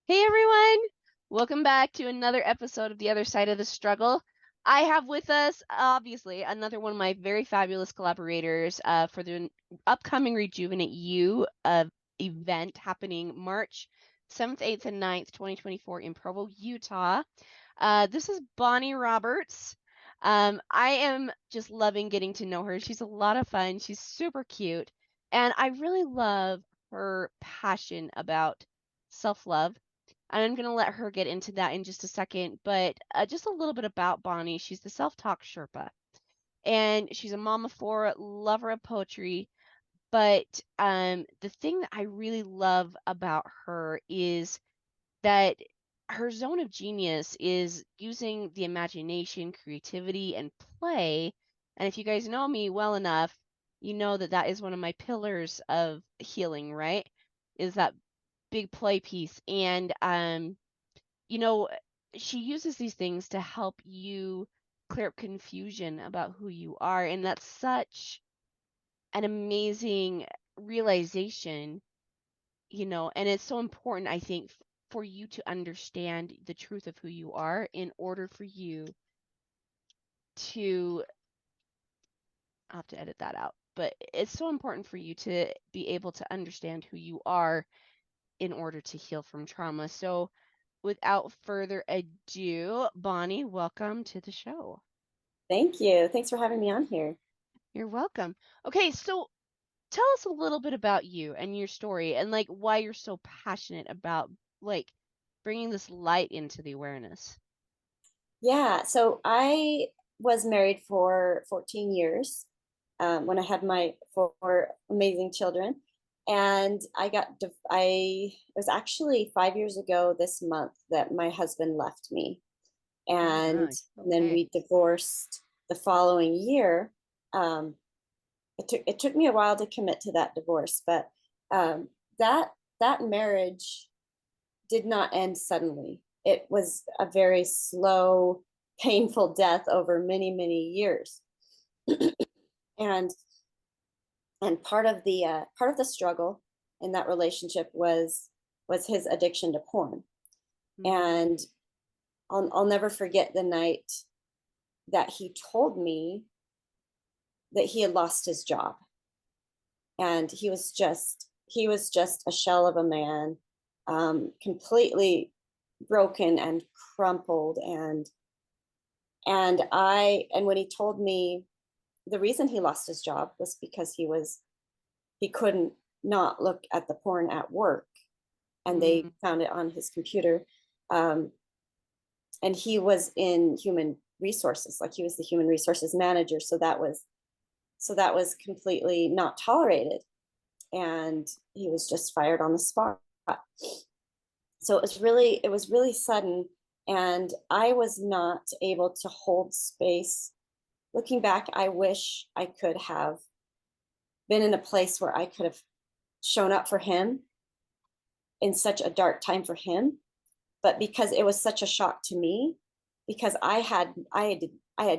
Hey everyone! Welcome back to another episode of The Other Side of the Struggle. I have with us, obviously, another one of my very fabulous collaborators for the upcoming Rejuvenate You event happening March 7th, 8th, and 9th, 2024 in Provo, Utah. This is Bonnie Roberts. I am just loving getting to know her. She's a lot of fun. She's super cute. And I really love her passion about self-love. And I'm going to let her get into that in just a second, but just a little bit about Bonnie. She's the self-talk Sherpa, and she's a mom of four, lover of poetry. But the thing that I really love about her is that her zone of genius is using the imagination, creativity, and play. And if you guys know me well enough, you know that that is one of my pillars of healing, right? Is that big play piece. And you know, she uses these things to help you clear up confusion about who you are. And that's such an amazing realization, and it's so important, I think, for you to understand the truth of who you are in order for you to, I'll have to edit that out, but it's so important for you to be able to understand who you are in order to heal from trauma. So, without further ado, Bonnie, welcome to the show. Thank you. Thanks for having me on here. You're welcome. Okay, so tell us a little bit about you and your story and like why you're so passionate about like bringing this light into the awareness. Yeah, so I was married for 14 years when I had my four amazing children. And it was actually 5 years ago this month that my husband left me. Oh And my. then Okay. we divorced the following year. Um, it took me a while to commit to that divorce, but um, that that marriage did not end suddenly. It was a very slow, painful death over many, many years. and and part of the struggle in that relationship was his addiction to porn. Mm, And I'll never forget the night that he told me that he had lost his job, and he was just a shell of a man, completely broken and crumpled. And when he told me the reason he lost his job was because he couldn't not look at the porn at work, and they mm, found it on his computer. um, and he was in human resources, like he was the human resources manager, so that was completely not tolerated, and he was just fired on the spot. So it was really sudden, and I was not able to hold space. Looking back, I wish I could have been in a place where I could have shown up for him in such a dark time for him. But because it was such a shock to me, because I had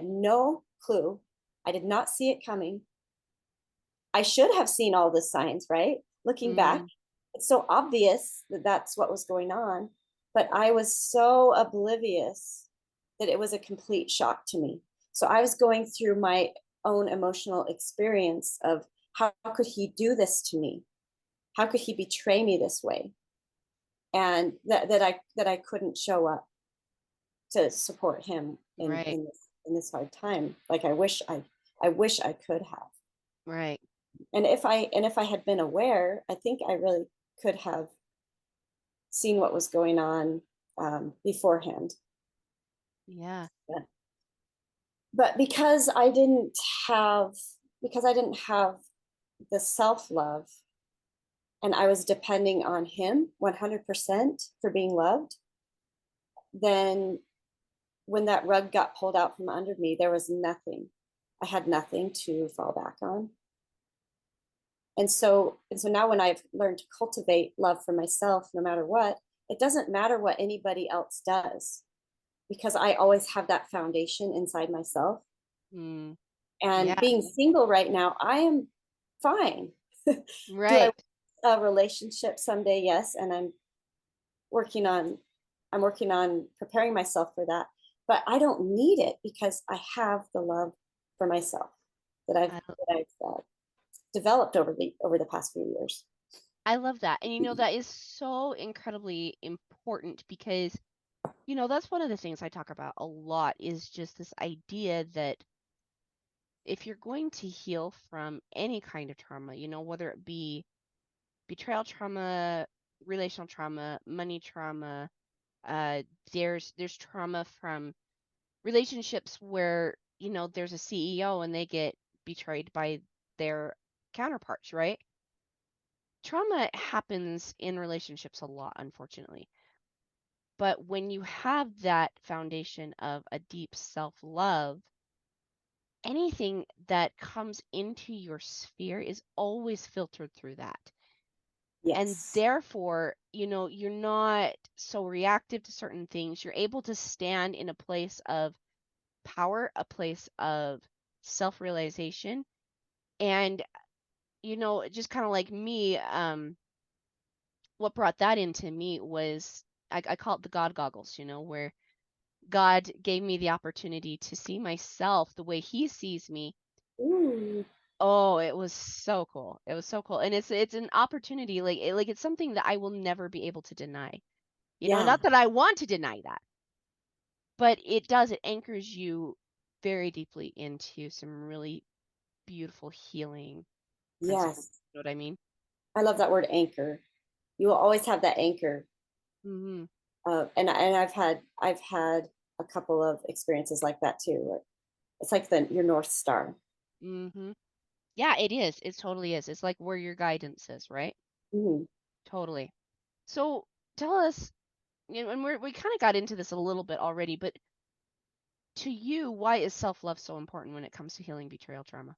no clue, I did not see it coming. I should have seen all the signs, right? Looking back, mm, it's so obvious that that's what was going on, but I was so oblivious that it was a complete shock to me. So I was going through my own emotional experience of how could he do this to me? How could he betray me this way? And that I couldn't show up to support him in right, in this in this hard time. Like I wish I could have. right. And if I had been aware, I think I really could have seen what was going on beforehand. Yeah. But, but have because I didn't have the self love, and I was depending on him 100% for being loved, then when that rug got pulled out from under me, there was nothing. I had nothing to fall back on. And so now when I've learned to cultivate love for myself, no matter what, it doesn't matter what anybody else does, because I always have that foundation inside myself. Mm, And yeah. being single right now, I am fine. Do I Right. want a relationship someday? Yes. And working on I'm working on preparing myself for that. But I don't need it because I have the love for myself that I, I've developed over the past few years. I love that. And that is so incredibly important because, that's one of the things I talk about a lot is just this idea that if you're going to heal from any kind of trauma, whether it be betrayal trauma, relational trauma, money trauma, uh, there's trauma from relationships where, there's a CEO and they get betrayed by their counterparts, right? Trauma happens in relationships a lot, unfortunately. But when you have that foundation of a deep self-love, anything that comes into your sphere is always filtered through that. And Yes. therefore, you're not so reactive to certain things. You're able to stand in a place of power, a place of self-realization. And, just kind of like me, what brought that into me was I call it the God goggles, where God gave me the opportunity to see myself the way he sees me. Ooh, Oh, it was so cool. It was so cool. And it's an opportunity like it's something that I will never be able to deny. yeah. Not that I want to deny that, but it anchors you very deeply into some really beautiful healing principles. Yes. You know what I mean? I love that word anchor. You will always have that anchor. Mhm. And I've had a couple of experiences like that too. It's like the your North Star. Mhm. Yeah, it is. It totally is. It's like where your guidance is, right? Mhm. Totally. So, tell us, and we kind of got into this a little bit already, but to you, why is self-love so important when it comes to healing betrayal trauma?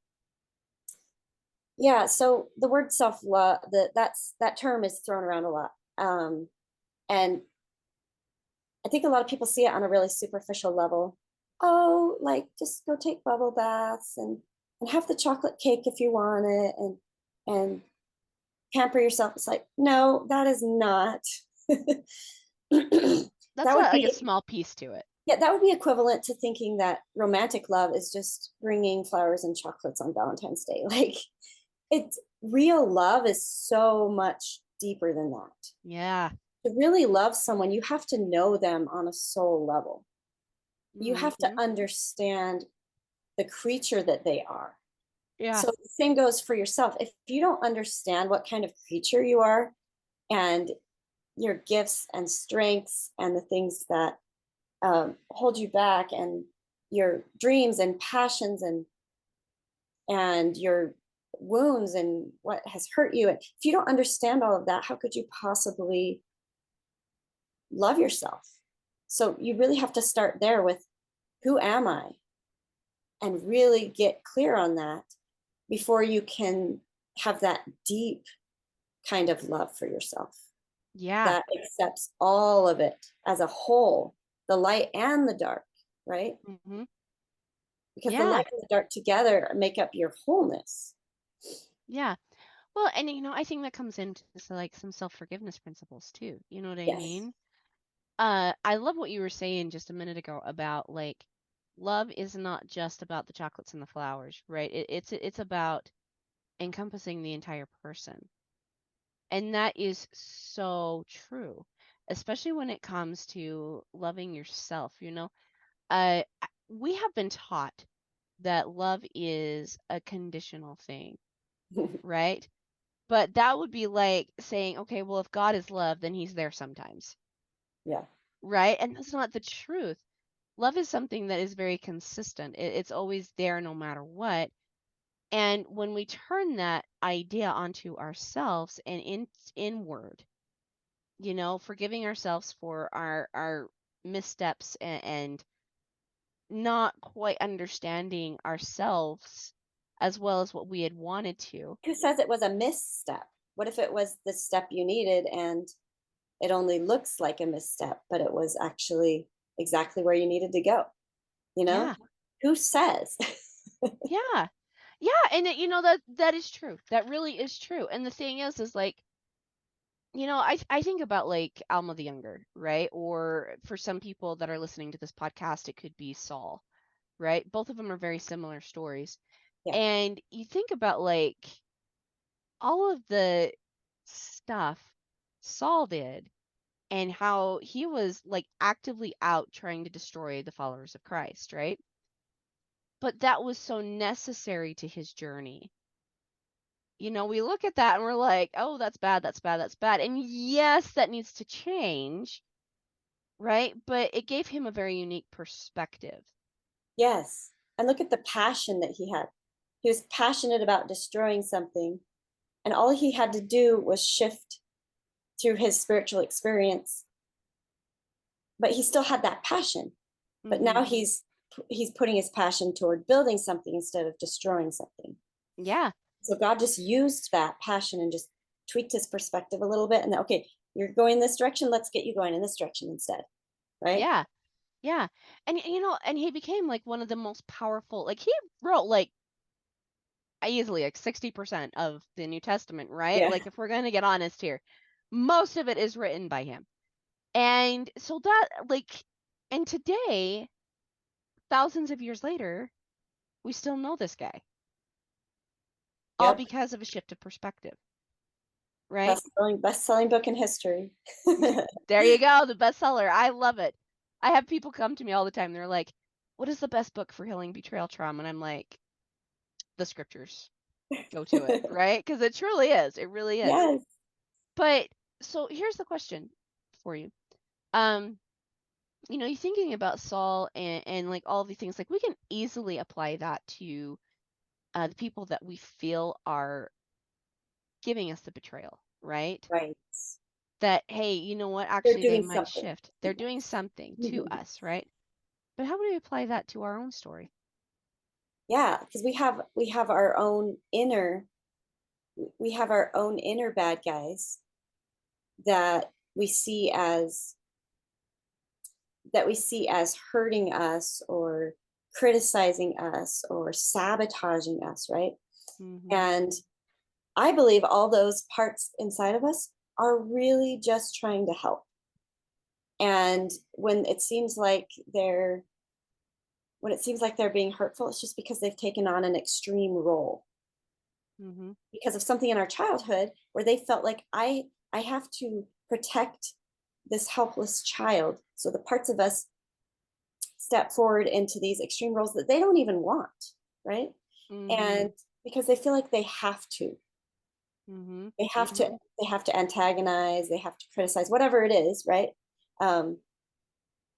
Yeah, so the word self-love, that term is thrown around a lot. And I think a lot of people see it on a really superficial level. Oh, like just go take bubble baths and have the chocolate cake if you want it and pamper yourself. It's like, no, that is not. That's That would like a be small piece to it. Yeah, that would be equivalent to thinking that romantic love is just bringing flowers and chocolates on Valentine's Day. Like it's real love is so much deeper than that. Yeah. To really love someone, you have to know them on a soul level. You have to Mhm. understand the creature that they are. Yeah. So the same goes for yourself. If you don't understand what kind of creature you are and your gifts and strengths and the things that hold you back and your dreams and passions and your wounds and what has hurt you, if you don't understand all of that, how could you possibly love yourself? So you really have to start there with, who am I, and really get clear on that before you can have that deep kind of love for yourself Yeah. that accepts all of it as a whole, the light and the dark, right? Mhm. Because the Yeah. light and the dark together make up your wholeness. Yeah. Well, and I think that comes into like some self-forgiveness principles too. You know what I Yes. mean? I love what you were saying just a minute ago about like love is not just about the chocolates and the flowers, right? It's about encompassing the entire person. And that is so true, especially when it comes to loving yourself, we have been taught that love is a conditional thing, right? But that would be like saying, okay, well, if God is love, then he's there sometimes, Yeah. right? And that's not the truth. Love is something that is very consistent. It's always there no matter what. And when we turn that idea onto ourselves and inward, forgiving ourselves for our missteps and not quite understanding ourselves as well as what we had wanted to. Who says it was a misstep? What if it was the step you needed and it only looks like a misstep, but it was actually exactly where you needed to go? You know? Yeah. Who says? Yeah. Yeah, and that is true. That really is true. And the thing is like I think about like Alma the Younger, right? Or for some people that are listening to this podcast, it could be Saul, right? Both of them are very similar stories. Yeah. And you think about like all of the stuff Saul did and how he was like actively out trying to destroy the followers of Christ, right? But that was so necessary to his journey. We look at that and we're like, oh, that's bad, that's bad, that's bad. And yes, that needs to change, right? But it gave him a very unique perspective. Yes. And look at the passion that he had. He was passionate about destroying something, and all he had to do was shift through his spiritual experience. But he still had that passion. But now Hmm. he's putting his passion toward building something instead of destroying something. Yeah, So God just used that passion and just tweaked his perspective a little bit. And then, okay, you're going this direction. Let's get you going in this direction instead. Right? yeah, yeah. And he became like one of the most powerful, like he wrote like easily like 60% of the New Testament, right? Yeah. Like if we're going to get honest here, most of it is written by him. And so that like and today, thousands of years later, we still know this guy, all Yep. because of a shift of perspective, right? Best selling book in history. There you go, the bestseller. I love it. I have people come to me all the time. They're like, "What is the best book for healing betrayal trauma?" And I'm like, "The scriptures. Go to it," right? Because it truly is. It really is. Yes. But so here's the question for you. Um, you're thinking about Saul and like all of these things, like we can easily apply that to the people that we feel are giving us the betrayal, right? Right. That, hey, you know what? They're Actually, they doing might something. shift. They're doing something to Mhm. us, right? But how do we apply that to our own story? Yeah, because we have our own inner bad guys that we see as hurting us or criticizing us or sabotaging us, right? Hmm. And I believe all those parts inside of us are really just trying to help. And when it seems like they're being hurtful, it's just because they've taken on an extreme role Hmm. because of something in our childhood where they felt like I have to protect this helpless child. So the parts of us step forward into these extreme roles that they don't even want, right? Hmm. And because they feel like they have to. Hmm. They have to Hmm. they have to antagonize, they have to criticize, whatever it is, right? Um,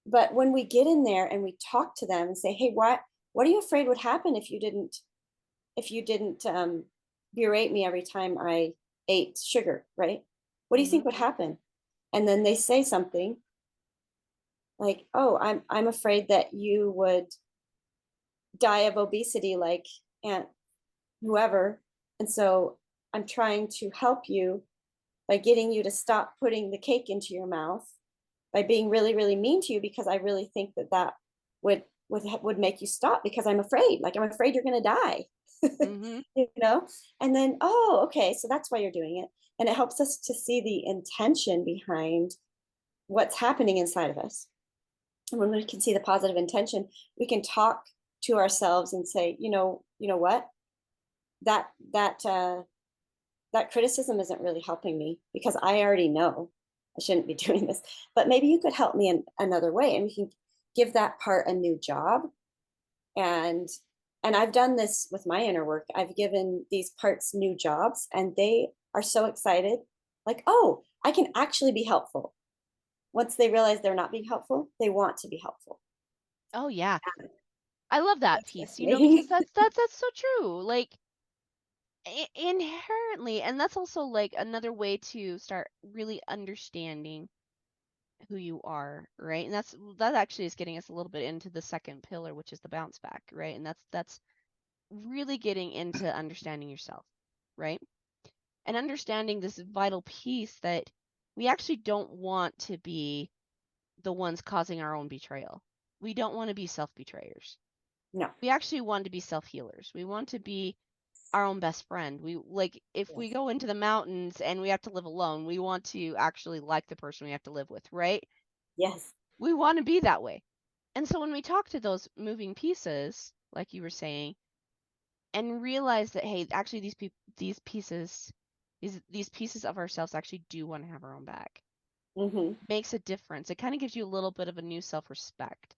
but when we get in there and we talk to them and say, hey, what are you afraid would happen if you didn't berate me every time I ate sugar, right? What do you Hmm. think would happen? And then they say something like, "Oh, I'm afraid that you would die of obesity like Aunt whoever, and so I'm trying to help you by getting you to stop putting the cake into your mouth by being really really mean to you because I really think that would make you stop because I'm afraid you're going to die." Hmm. you know and then, oh, okay, so that's why you're doing it. And it helps us to see the intention behind what's happening inside of us. And when we can see the positive intention, we can talk to ourselves and say, you know what, that that that criticism isn't really helping me because I already know I shouldn't be doing this. But maybe you could help me in another way, and we can give that part a new job. And I've done this with my inner work. I've given these parts new jobs, and they are so excited, like, oh, I can actually be helpful. Once they realize they're not being helpful, they want to be helpful. Oh yeah, I love that That's piece. Because fascinating. that's so true. Like inherently, and that's also like another way to start really understanding who you are, right? And that actually is getting us a little bit into the second pillar, which is the bounce back, right? And that's really getting into understanding yourself, right? And understanding this vital piece that we actually don't want to be the ones causing our own betrayal. We don't want to be self betrayers. No. We actually want to be self healers. We want to be our own best friend. We like if we Yes. go into the mountains and we have to live alone, we want to actually like the person we have to live with, right? Yes. We want to be that way. And so when we talk to those moving pieces, like you were saying, and realize that hey, actually these pieces of ourselves actually do want to have our own back. Hmm. Makes a difference. It kind of gives you a little bit of a new self-respect.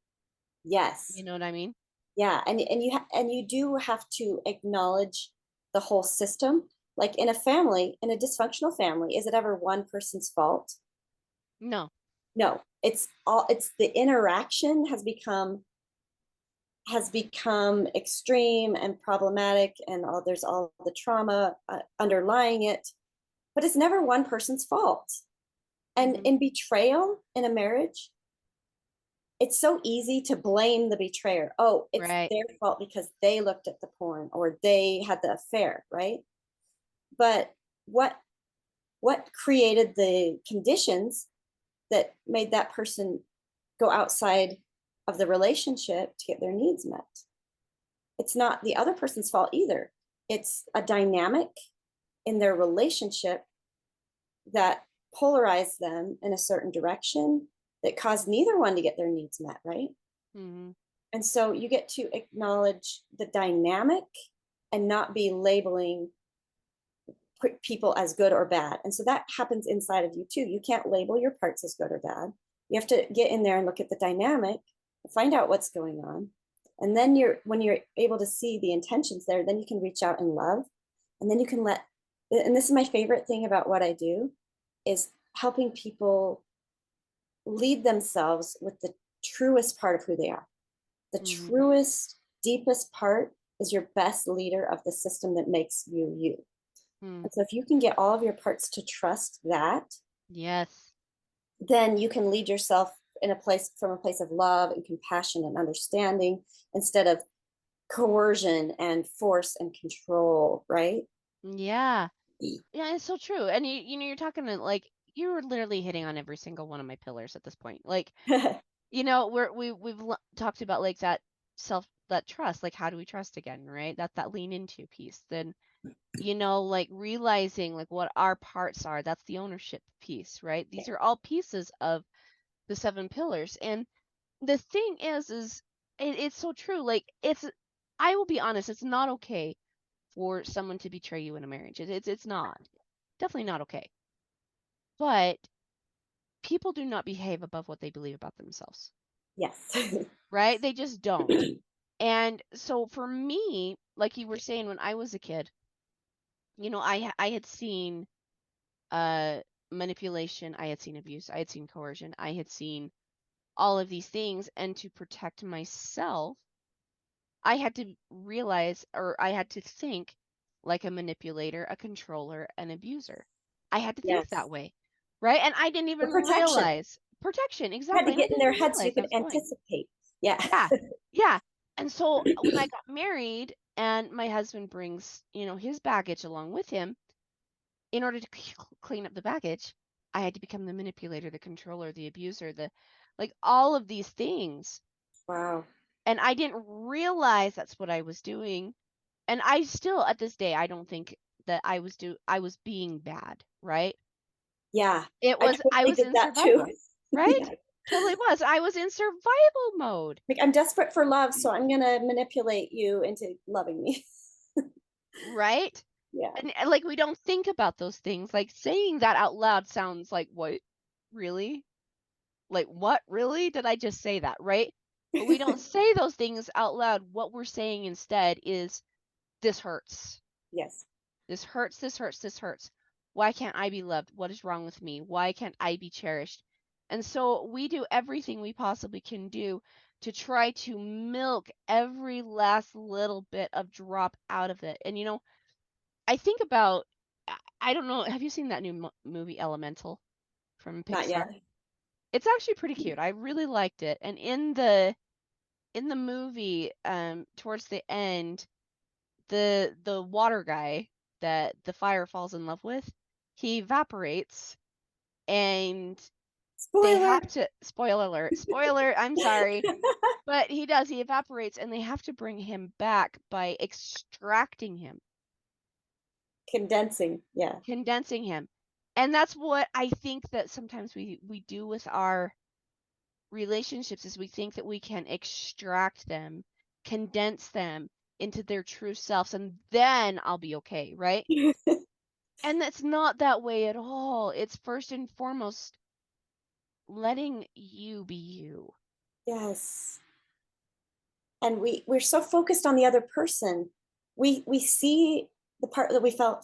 You Yes. know what I mean? Yeah. And you do have to acknowledge the whole system. Like in a family, in a dysfunctional family, is it ever one person's fault? No. No, it's the interaction has become extreme and problematic, and there's all the trauma underlying it, but it's never one person's fault. And Hmm. in betrayal in a marriage, it's so easy to blame the betrayer. Oh, it's Right. their fault because they looked at the porn or they had the affair, right? But what what created the conditions that made that person go outside of the relationship to get their needs met? It's not the other person's fault either. It's a dynamic in their relationship that polarized them in a certain direction that caused neither one to get their needs met, right? Hmm. And so you get to acknowledge the dynamic and not be labeling people as good or bad. And so that happens inside of you too. You can't label your parts as good or bad. You have to get in there and look at the dynamic, find out what's going on. And then when you're able to see the intentions there, then you can reach out in love. And then you can and this is my favorite thing about what I do, is helping people lead themselves with the truest part of who they are. The Hmm. truest, deepest part is your best leader of the system that makes you you. Hmm. And so if you can get all of your parts to trust that, Yes. then you can lead yourself in a place from a place of love and compassion and understanding instead of coercion and force and control, right? Yeah. Yeah, it's so true. And you're talking to like you were literally hitting on every single one of my pillars at this point. Like, talked about like that trust, like how do we trust again, right? That lean into piece. Then, like realizing like what our parts are, that's the ownership piece, right? These are all pieces of the seven pillars. And the thing is it's so true. Like I will be honest, it's not okay for someone to betray you in a marriage. It's not. Definitely not okay. But people do not behave above what they believe about themselves, Yes. right? They just don't. And so for me, like you were saying, when I was a kid, I had seen uh manipulation, I had seen abuse, I had seen coercion, I had seen all of these things, and to protect myself, I had to realize or I had to think like a manipulator, a controller, an abuser. I had to think that Yes. way, right? And I didn't For even protection. realize protection You had exactly, to and I get in didn't their even head so you realize I could was going. anticipate. Yeah. Yeah, yeah. And so when I got married and my husband brings, his baggage along with him, in order to clean up the baggage, I had to become the manipulator, the controller, the abuser, the like all of these things. Wow. And I didn't realize that's what I was doing. And I still at this day I don't think that I was being bad, right? Yeah. It I was I totally was did in that too. survival, right? Yeah. Totally was. I was in survival mode, Like, I'm desperate for love, so I'm going to manipulate you into loving me. right? Yeah. And like we don't think about those things. Like saying that out loud sounds like what? Really? Like what? Really? Did I just say that, right? But we don't say those things out loud. What we're saying instead is this hurts. Yes. This hurts, this hurts, this hurts. Why can't I be loved? What is wrong with me? Why can't I be cherished? And so we do everything we possibly can do to try to milk every last little bit of drop out of it. And I think about I don't know, have you seen that new movie Elemental from Not Pixar? yet. It's actually pretty cute. I really liked it. And in the movie, towards the end, the water guy that the fire falls in love with, he evaporates and they Spoiler. have to spoiler, I'm sorry, but he evaporates and they have to bring him back by extracting him. Condensing. Yeah. condensing him. And that's what I think that sometimes we do with our relationships is we think that we can extract them, condense them into their true selves, and then I'll be okay, right? And that's not that way at all. It's first and foremost letting you be you. Yes. And we're so focused on the other person. We see the part that we fell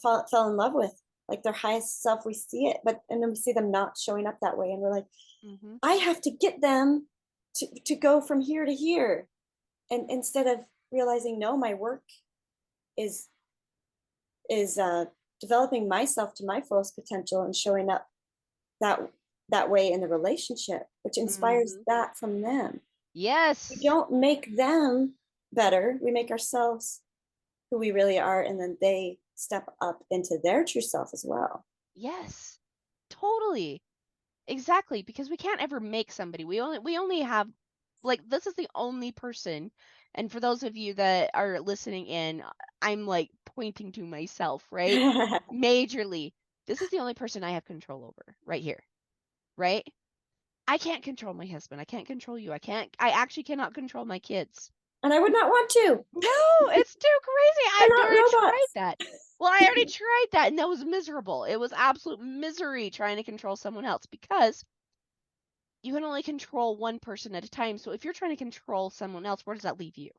in love with, like their highest self. We see it, but and then we see them not showing up that way, and we're like, Hmm. I have to get them to go from here to here. And instead of realizing, no, my work is is developing myself to my fullest potential and showing up that that way in the relationship, which inspires Hmm. that from them. We Yes. don't make them better. We make ourselves who we really are, and then they step up into their true self as well. Yes. Totally. Exactly, because we can't ever make somebody. We only have like this is the only person. And for those of you that are listening in, I'm like pointing to myself, right? Majorly. This is the only person I have control over right here, right? I can't control my husband. I can't control you. I actually cannot control my kids. And I would not want to. No, it's too crazy. They're I've not already tried robots. that. Well, I already tried that and that was miserable. It was absolute misery trying to control someone else because you can only control one person at a time. So if you're trying to control someone else, where does that leave you?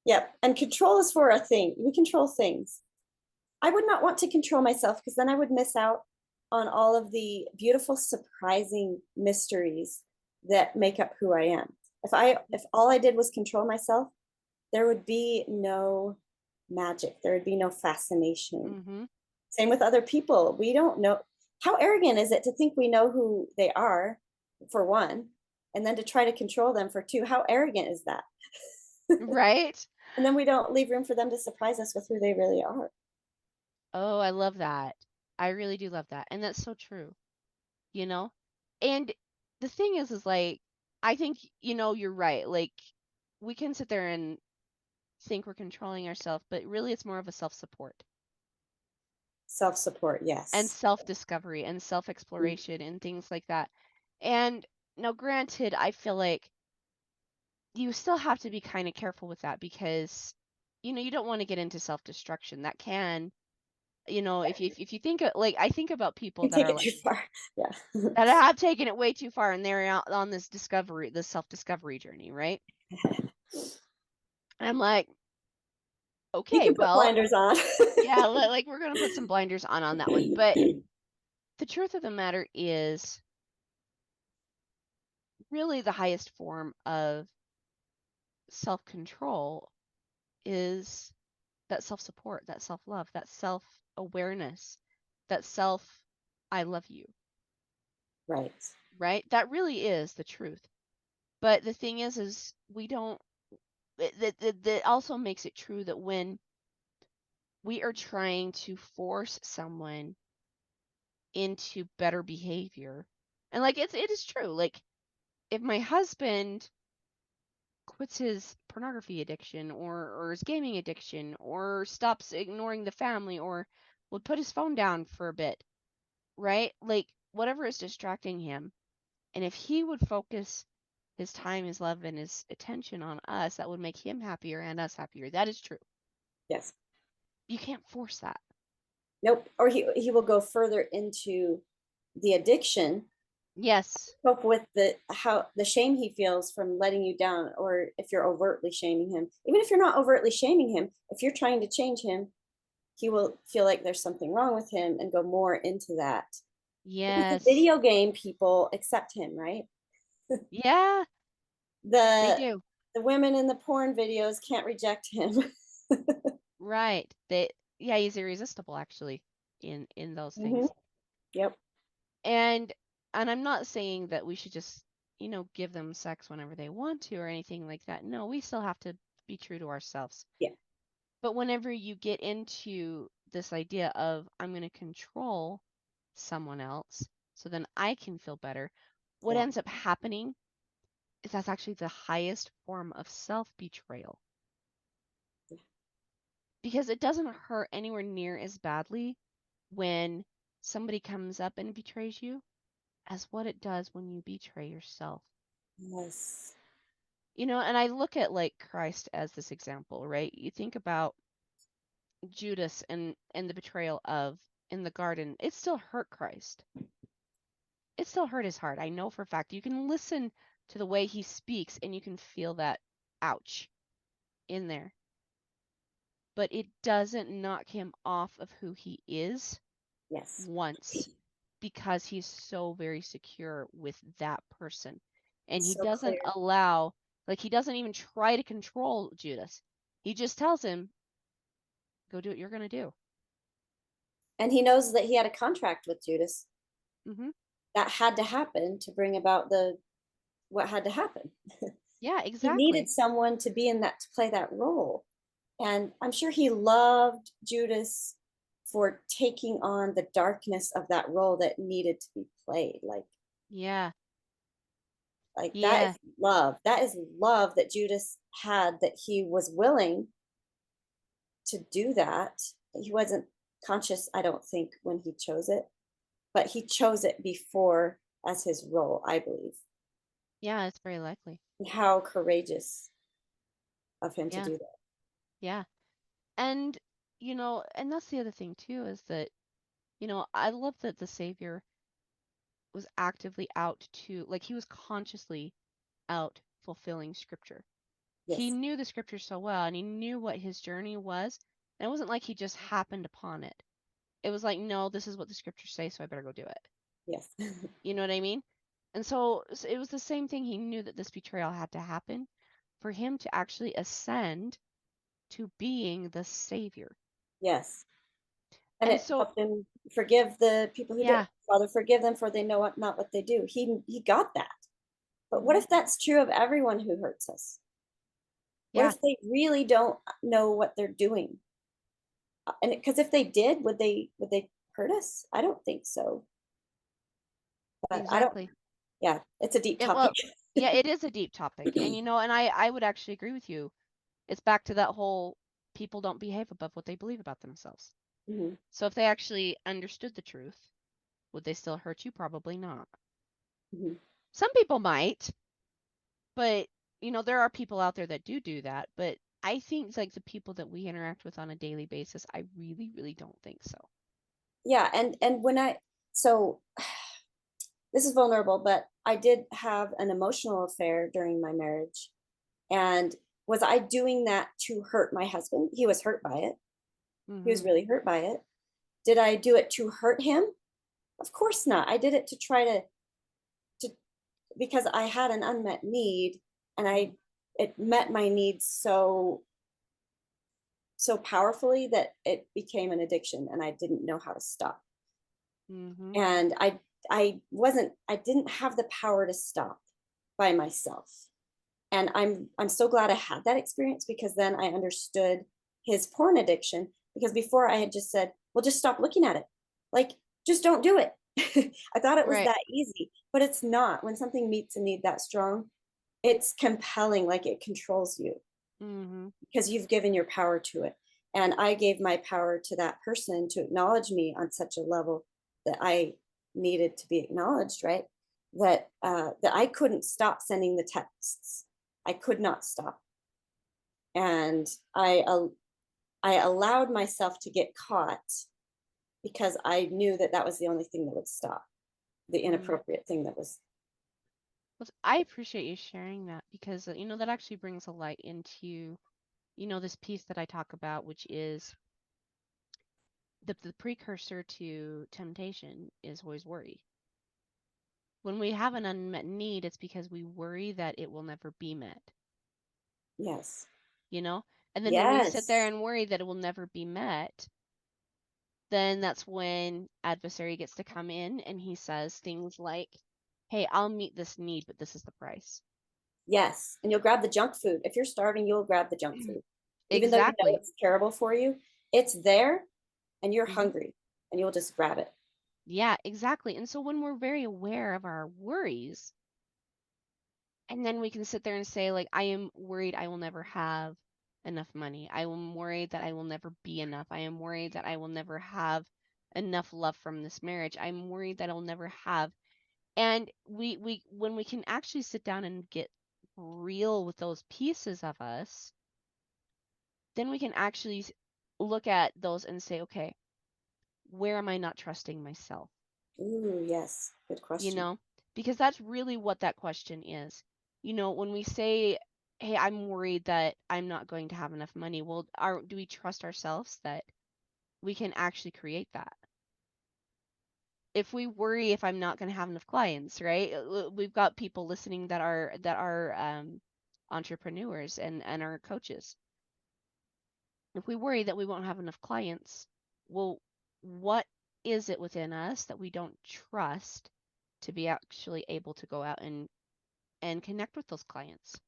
Yep. And control is for a thing. We control things. I would not want to control myself because then I would miss out on all of the beautiful, surprising mysteries that make up who I am. If all I did was control myself, there would be no magic. There would be no fascination. Mm-hmm. Same with other people. We don't know how arrogant is it to think we know who they are, for one, and then to try to control them for two. How arrogant is that? Right? And then we don't leave room for them to surprise us with who they really are. Oh, I love that. I really do love that. And that's so true, you know? And the thing is like, I think, you're right. Like, we can sit there and think we're controlling ourselves, but really it's more of a self-support Self support, and yes. self-discovery and self-exploration and things like that. And now, granted, I feel like you still have to be kind of careful with that because you don't want to get into self-destruction. That can, if you think like I think about people You that take are it like too far. Yeah. that have taken it way too far and they're out on this self-discovery journey, right? And I'm like, You okay, can put well, blinders on. yeah, like we're gonna put some blinders on that one. But the truth of the matter is, really, the highest form of self-control is that self-support, that self-love, that self-awareness, that self I love you, Right. right? That really is the truth. But the thing is we don't that also makes it true that when we are trying to force someone into better behavior, and like it is true. Like if my husband quits his pornography addiction or his gaming addiction or stops ignoring the family or would put his phone down for a bit, right? Like whatever is distracting him. And if he would focus his time, his love, and his attention on us, that would make him happier and us happier. That is true. Yes. You can't force that. Nope. Or he will go further into the addiction, Yes. cope with the shame he feels from letting you down, or if you're overtly shaming him. Even if you're not overtly shaming him, if you're trying to change him, he will feel like there's something wrong with him and go more into that. Because the Yes. video game people accept him, right? Yeah, they The do. the women in the porn videos can't reject him. Right. Yeah, he's irresistible actually in those Hmm. things. Yep. And I'm not saying that we should just, give them sex whenever they want to or anything like that. No, we still have to be true to ourselves. Yeah. But whenever you get into this idea of I'm going to control someone else so then I can feel better, what Yeah. ends up happening is that's actually the highest form of self-betrayal. because it doesn't hurt anywhere near as badly when somebody comes up and betrays you as what it does when you betray yourself. Yes. And I look at like Christ as this example, right? You think about Judas and the betrayal of in the garden. It still hurt Christ. It still hurt his heart. I know for a fact. You can listen to the way he speaks and you can feel that ouch in there. But it doesn't knock him off of who he is Yes. once because he's so very secure with that person. And he So doesn't clear. allow, like, he doesn't even try to control Judas. He just tells him, go do what you're going to do. And he knows that he had a contract with Judas Mm-hmm. that had to happen to bring about the what had to happen. Yeah, He needed exactly. someone to be in that to play that role. And I'm sure he loved Judas for taking on the darkness of that role that needed to be played. Yeah. Like that Yeah. is love. That is love that Judas had, that he was willing to do that. He wasn't conscious, I don't think, when he chose it, but he chose it before as his role, I believe. Yeah, it's very likely. And how courageous of him to Yeah. do that. Yeah. And, and that's the other thing too, is that, I love that the Savior was actively out to, like, he was consciously out fulfilling scripture. He Yes. knew the scripture so well and he knew what his journey was. And it wasn't like he just happened upon it. It was like, no, this is what the scriptures say, so I better go do it. Yes. You know what I mean? And so it was the same thing. He knew that this betrayal had to happen for him to actually ascend to being the Savior. Yes. And And it so, helped him forgive the people who did. yeah, Father, forgive them, for they know not what they do. He got that. But what hmm if that's true of everyone who hurts us? What yeah, if they really don't know what they're doing? And because if they did, would they hurt us? I don't think so. But I don't. exactly. Yeah, it's a deep It topic. well, yeah, it is a deep topic. And and I would actually agree with you. It's back to that whole people don't behave above what they believe about themselves. Mhm, So if they actually understood the truth, would they still hurt you? Probably not. mhm. Some people might, but there are people out there that do that, but I think like the people that we interact with on a daily basis, I really, really don't think so. Yeah, and when I so this is vulnerable, but I did have an emotional affair during my marriage. And was I doing that to hurt my husband? He was hurt by it. He was Mhm. really hurt by it. Did I do it to hurt him? Of course not. I did it to try to because I had an unmet need, and I it met my needs so powerfully that it became an addiction and I didn't know how to stop. Mhm. And I didn't have the power to stop by myself. And I'm so glad I had that experience, because then I understood his porn addiction, because before I had just said, well, just stop looking at it. Like, just don't do it. I thought it was Right. that easy, but it's not. When something meets a need that strong, it's compelling, like it controls you, Mhm. because you've given your power to it. And I gave my power to that person to acknowledge me on such a level that I needed to be acknowledged, right? That I couldn't stop sending the texts. I could not stop. And I allowed myself to get caught, because I knew that that was the only thing that would stop the Mm. inappropriate thing that was. Well, I appreciate you sharing that because that actually brings a light into this piece that I talk about, which is the precursor to temptation is always worry. When we have an unmet need, it's because we worry that it will never be met, Yes. you know? And then when we sit there Yes. and worry that it will never be met, then that's when adversary gets to come in and he says things like, "Hey, I'll meet this need, but this is the price." Yes. And you'll grab the junk food. If you're starving, you'll grab the junk food. Even though you know Exactly. it's terrible for you, it's there and you're Hmm. hungry and you'll just grab it. Yeah, exactly. And so when we're very aware of our worries, and then we can sit there and say, like, I am worried I will never have. enough money. I am worried that I will never be enough. I am worried that I will never have enough love from this marriage. I'm worried that I'll never have. And we when we can actually sit down and get real with those pieces of us, then we can actually look at those and say, okay, where am I not trusting myself? Ooh, yes. Good You question. know, because that's really what that question is. You know, when we say, hey, I'm worried that I'm not going to have enough money, well, do we trust ourselves that we can actually create that? If we worry if I'm not going to have enough clients, right? We've got people listening that are entrepreneurs and are coaches. If we worry that we won't have enough clients, well, what is it within us that we don't trust to be actually able to go out and connect with those clients?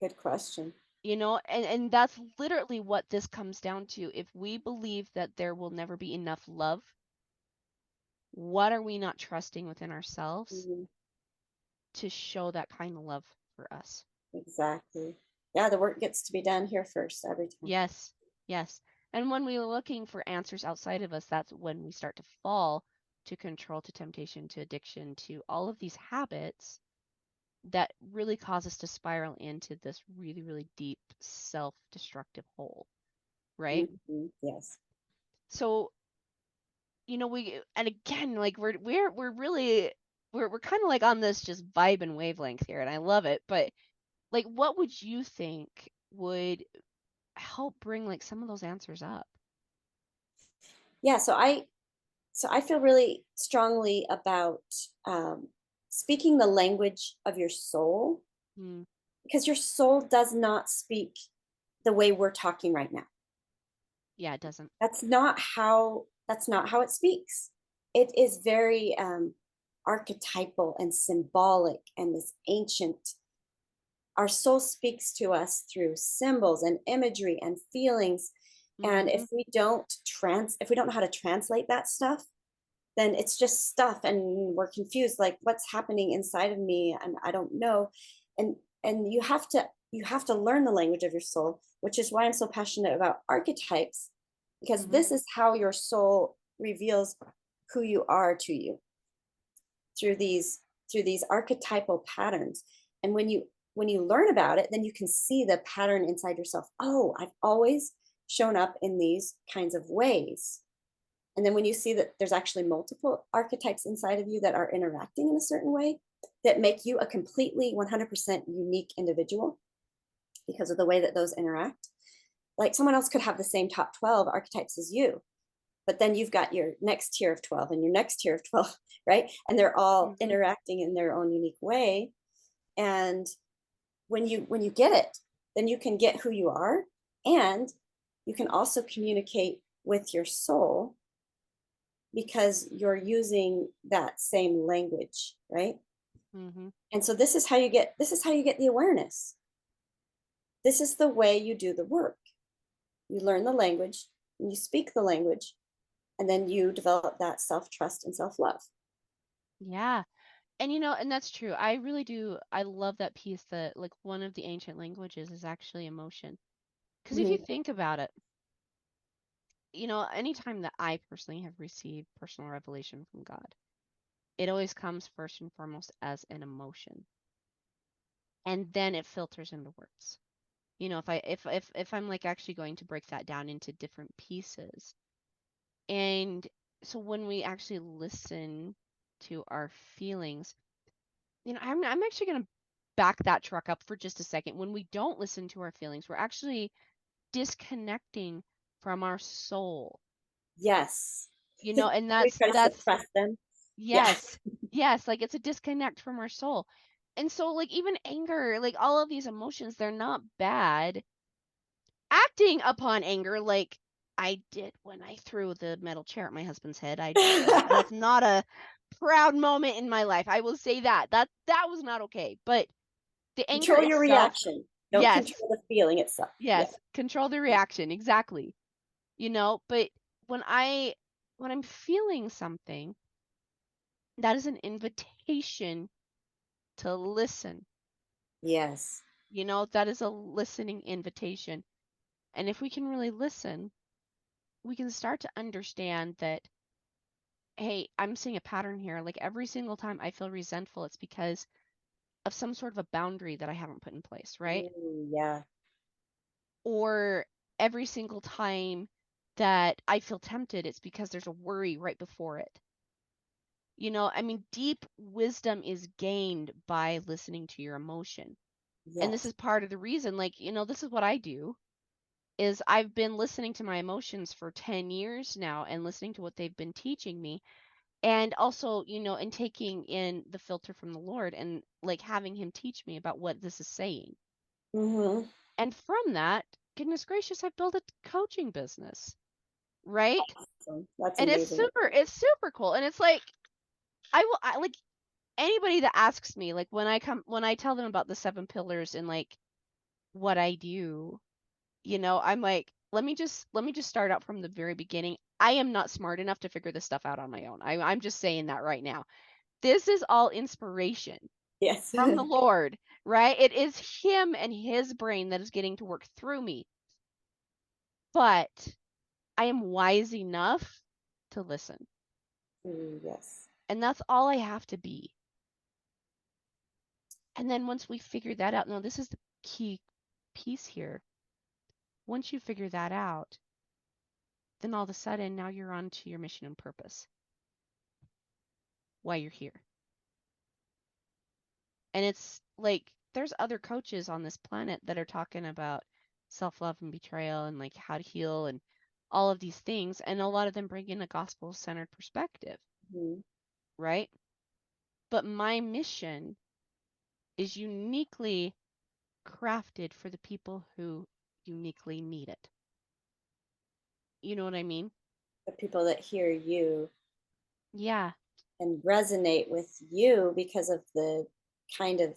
Good question. You know, and that's literally what this comes down to. If we believe that there will never be enough love, what are we not trusting within ourselves Mhm. to show that kind of love for us? Exactly. Yeah, the work gets to be done here first every time. Yes, yes. And when we're looking for answers outside of us, that's when we start to fall to control, to temptation, to addiction, to all of these habits that really cause us to spiral into this really, really deep self-destructive hole, right? Yes. So, you know, and again, like we're really we're kind of like on this just vibe and wavelength here, and I love it. But like, what would you think would help bring like some of those answers up? Yeah. So I feel really strongly about um, speaking the language of your soul, Hmm. because your soul does not speak the way we're talking right now. Yeah, it doesn't. That's not how it speaks. It is very archetypal and symbolic and this ancient. Our soul speaks to us through symbols and imagery and feelings. And Mm-hmm. if we don't know how to translate that stuff, then it's just stuff and we're confused, like what's happening inside of me and I don't know. And you have to learn the language of your soul, which is why I'm so passionate about archetypes, because Mm-hmm. this is how your soul reveals who you are to you through these archetypal patterns. And when you learn about it, then you can see the pattern inside yourself. Oh, I've always shown up in these kinds of ways. And then when you see that there's actually multiple archetypes inside of you that are interacting in a certain way that make you a completely 100% unique individual because of the way that those interact. Like someone else could have the same top 12 archetypes as you, but then you've got your next tier of 12 and your next tier of 12, right? And they're all Mm-hmm. interacting in their own unique way. And when you get it, then you can get who you are, and you can also communicate with your soul because you're using that same language, right? Mm-hmm. And so this is how you get the awareness. This is the way you do the work. You learn the language, and you speak the language, and then you develop that self-trust and self-love. Yeah. And you know, and that's true. I really do. I love that piece that like one of the ancient languages is actually emotion. Because if you Mhm. think about it, you know, anytime that I personally have received personal revelation from God, it always comes first and foremost as an emotion. And then it filters into words. You know, if I'm like actually going to break that down into different pieces. And so when we actually listen to our feelings, you know, I'm actually going to back that truck up for just a second. When we don't listen to our feelings, we're actually disconnecting from our soul. Yes. You know, and We try to that's suppress them. Yeah. yes. Yes, like it's a disconnect from our soul. And so like even anger, like all of these emotions, they're not bad. Acting upon anger like I did when I threw the metal chair at my husband's head. That's not a proud moment in my life. I will say that. That was not okay. But the anger Control your itself, reaction. Don't yes. control the feeling itself. Yeah. Yes, control the reaction, exactly. You know, but when I when I'm feeling something, that is an invitation to listen. Yes. You know, that is a listening invitation. And if we can really listen, we can start to understand that, hey, I'm seeing a pattern here. Like every single time I feel resentful, it's because of some sort of a boundary that I haven't put in place, right? Yeah. Or every single time that I feel tempted, it's because there's a worry right before it. I mean, deep wisdom is gained by listening to your emotion. And this Yes. is part of the reason, like, this is what I do is I've been listening to my emotions for 10 years now and listening to what they've been teaching me. And also, and taking in the filter from the Lord and like having him teach me about what this is saying. Mm-hmm. And from that, goodness gracious, I've built a coaching business, right? So that's And amazing. it's super cool. And it's like, I like anybody that asks me, like when I tell them about the 7 pillars and like what I do, I'm like, let me just start out from the very beginning. I am not smart enough to figure this stuff out on my own. I'm just saying that right now. This is all inspiration Yes. from the Lord, right? It is him and his brain that is getting to work through me. But I am wise enough to listen. Yes. And that's all I have to be. And then once we figure that out, now this is the key piece here. Once you figure that out, then all of a sudden now you're on to your mission and purpose. Why you're here. And it's like there's other coaches on this planet that are talking about self-love and betrayal and like how to heal and all of these things. And a lot of them bring in a gospel-centered perspective, Mm-hmm. right? But my mission is uniquely crafted for the people who uniquely need it. You know what I mean? The people that hear you Yeah. and resonate with you because of the kind of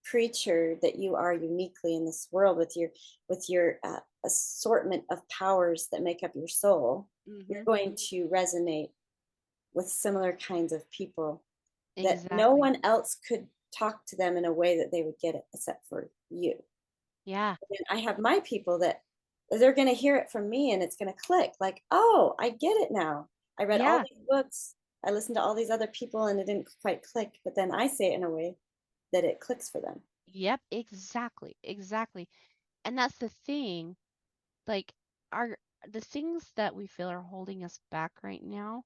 creature that you are uniquely in this world with your assortment of powers that make up your soul. You're Mm-hmm. going to resonate with similar kinds of people that no Exactly. one else could talk to them in a way that they would get it except for you. Yeah. And I have my people that they're going to hear it from me and it's going to click like, oh, I get it now. I read all Yeah. these books. I listened to all these other people and it didn't quite click, but then I say it in a way that it clicks for them. Yep. Exactly. Exactly. And that's the thing. Like, our the things that we feel are holding us back right now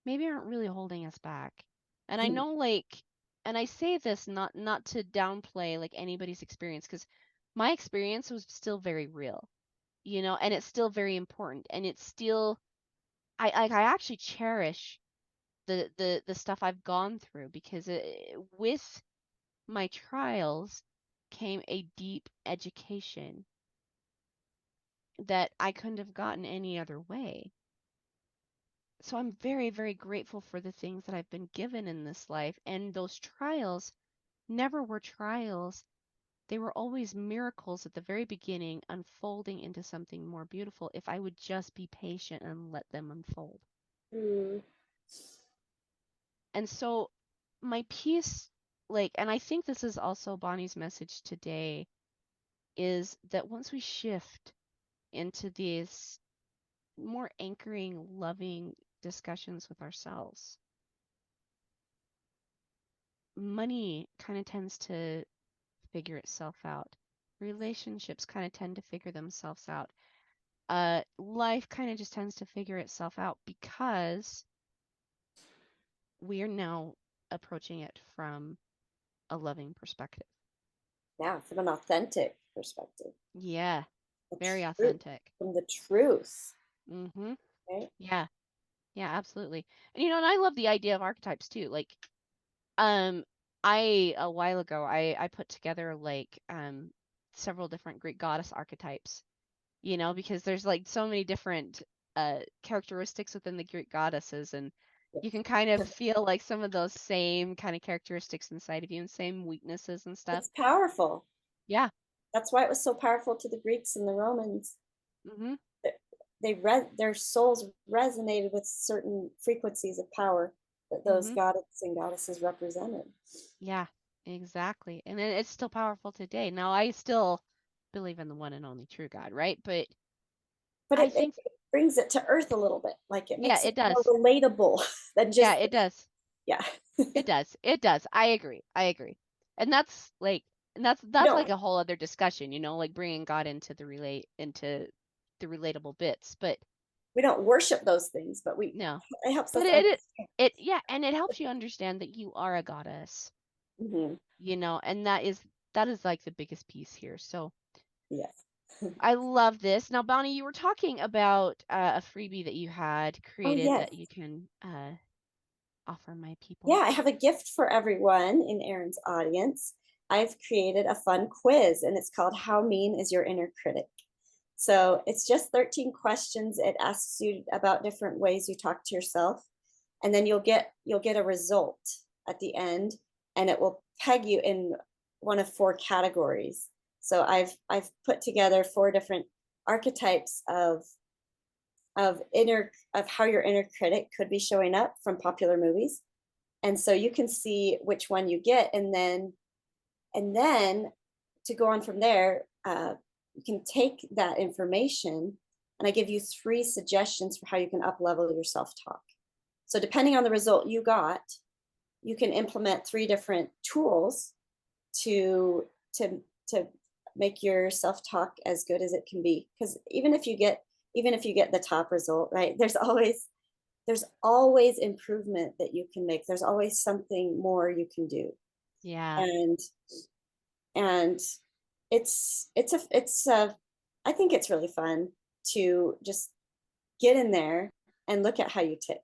maybe aren't really holding us back. And I know, like, and I say this not to downplay like anybody's experience, because my experience was still very real, and it's still very important, and it's still I actually cherish the stuff I've gone through, because with my trials came a deep education that I couldn't have gotten any other way. So I'm very, very grateful for the things that I've been given in this life. And those trials never were trials. They were always miracles at the very beginning, unfolding into something more beautiful if I would just be patient and let them unfold. Mm, And so my piece, like, and I think this is also Bonnie's message today, is that once we shift into these more anchoring, loving discussions with ourselves, money kind of tends to figure itself out. Relationships kind of tend to figure themselves out. Life kind of just tends to figure itself out because we are now approaching it from a loving perspective. yeah, from an authentic perspective, Yeah, the very truth, authentic. from the truth, Mm-hmm. right? Yeah, yeah, absolutely. And I love the idea of archetypes too. Like, um, a while ago I put together like several different Greek goddess archetypes, because there's like so many different characteristics within the Greek goddesses, and you can kind of feel like some of those same kind of characteristics inside of you and same weaknesses and stuff. It's powerful. Yeah. That's why it was so powerful to the Greeks and the Romans. Hmm. Their souls resonated with certain frequencies of power that those Hmm. goddesses and goddesses represented. Yeah, exactly. And it's still powerful today. Now I still believe in the one and only true God, right? But But I it think, brings it to earth a little bit. Like it yeah, makes it it more does. relatable than Yeah, just, it does. yeah. It does. It does. I agree. I agree. And that's like, and You that's like don't, a whole other discussion, like bringing God into the relatable bits. But we don't worship those things, but no, it helps but us it, understand. yeah, and it helps you understand that you are a goddess, Hmm. and that is like the biggest piece here. So Yes. I love this. Now, Bonnie, you were talking about a freebie that you had Oh, created yes. that you can offer my Yeah, people. I have a gift for everyone in Erin's audience. I've created a fun quiz and it's called How Mean is Your Inner Critic? So it's just 13 questions. It asks you about different ways you talk to yourself. And then you'll get a result at the end, and it will peg you in one of four categories. So I've put together four different archetypes of how your inner critic could be showing up from popular movies. And so you can see which one you get, and then to go on from there, you can take that information, and I give you three suggestions for how you can up level your self-talk. So depending on the result you got, you can implement three different tools to to to make your self-talk as good as it can be. Because even if you get the top result, right, there's always improvement that you can make. There's always something more you can do. Yeah. And and it's a I think it's really fun to just get in there and look at how you tick.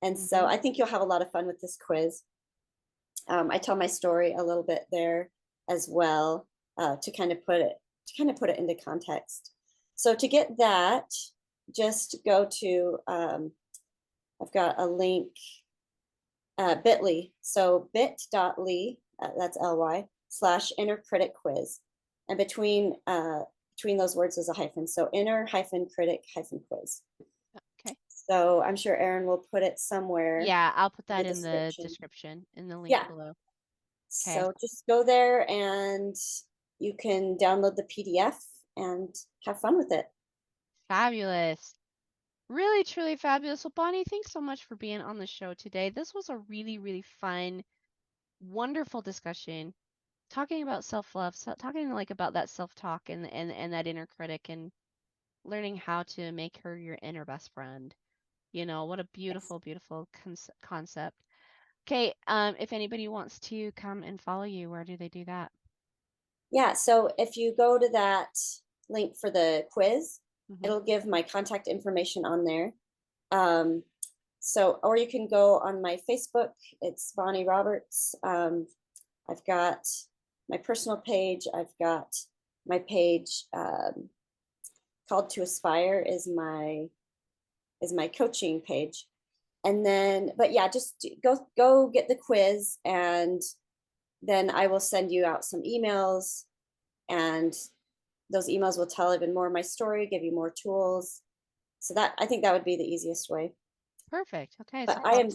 And so Hmm. I think you'll have a lot of fun with this quiz. I tell my story a little bit there as well, to kind of put it into context. So to get that, just go to I've got a link, bit.ly. So bit.ly, that's ly/inner critic quiz. And between those words is a hyphen. So inner-critic-quiz. Okay. So I'm sure Erin will put it somewhere Yeah, I'll put in the that in the description. description, in the link Yeah. below. Okay. So just go there and you can download the PDF and have fun with it. Fabulous. Really, truly fabulous. Well, Bonnie, thanks so much for being on the show today. This was a really, really fun, wonderful discussion. Talking about self-love, talking like about that self-talk and that inner critic and learning how to make her your inner best friend. What a Yes. beautiful, beautiful concept. Okay, if anybody wants to come and follow you, where do they do that? Yeah. So if you go to that link for the quiz, Hmm. it'll give my contact information on there. Um, or you can go on my Facebook. It's Bonnie Roberts. I've got my personal page. I've got my page, called To Aspire is my coaching page. And then, but yeah, just go get the quiz, and then I will send you out some emails, and those emails will tell even more of my story, give you more tools. So that, I think that would be the easiest way. Perfect. Okay, But so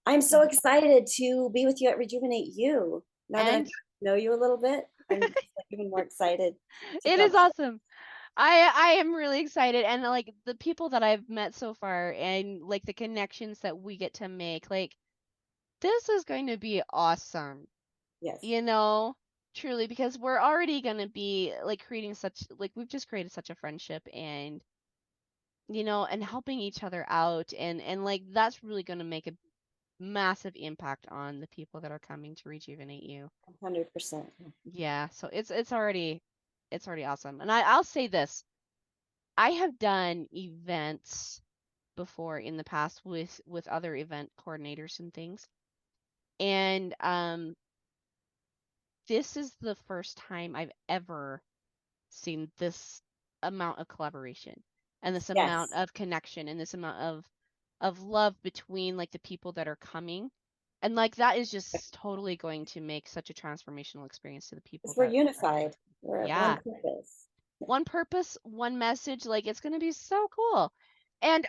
I am so excited to be with you at Rejuvenate You. Now that I've got and to know you a little bit, I'm just like even more excited to it is jump. awesome. I am really excited, and like the people that I've met so far and like the connections that we get to make, like this is going to be awesome. Yes, You know, truly, because we're already going to be like creating such like we've just created such a friendship and helping each other out and like that's really going to make a massive impact on the people that are coming to rejuvenate you. 100%. Yeah, so it's already awesome. And I'll say this. I have done events before in the past with other event coordinators and things. And this is the first time I've ever seen this amount of collaboration and this amount Yes, of connection and this amount of love between like the people that are coming. And like that is just totally going to make such a transformational experience to the people because we're that are unified. coming. We're of one Yeah. purpose. One purpose, one message, like it's going to be so cool. And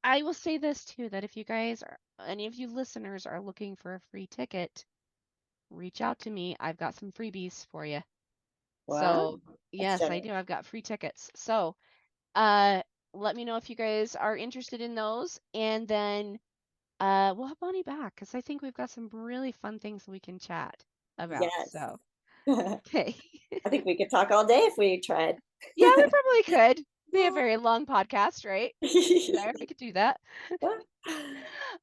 I will say this too, that if you guys are any of you listeners are looking for a free ticket, reach out to me. I've got some freebies for you. Wow. So That's yes, I generous. do. I've got free tickets. So uh, let me know if you guys are interested in those, and then we'll have Bonnie back because I think we've got some really fun things we can chat about. Yes. So I okay. think we could talk all day if we tried. Yeah, we probably could. Be a very long podcast, right? You and I, we could do that.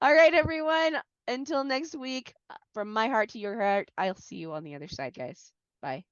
All right, everyone. Until next week, from my heart to your heart, I'll see you on the other side, guys. Bye.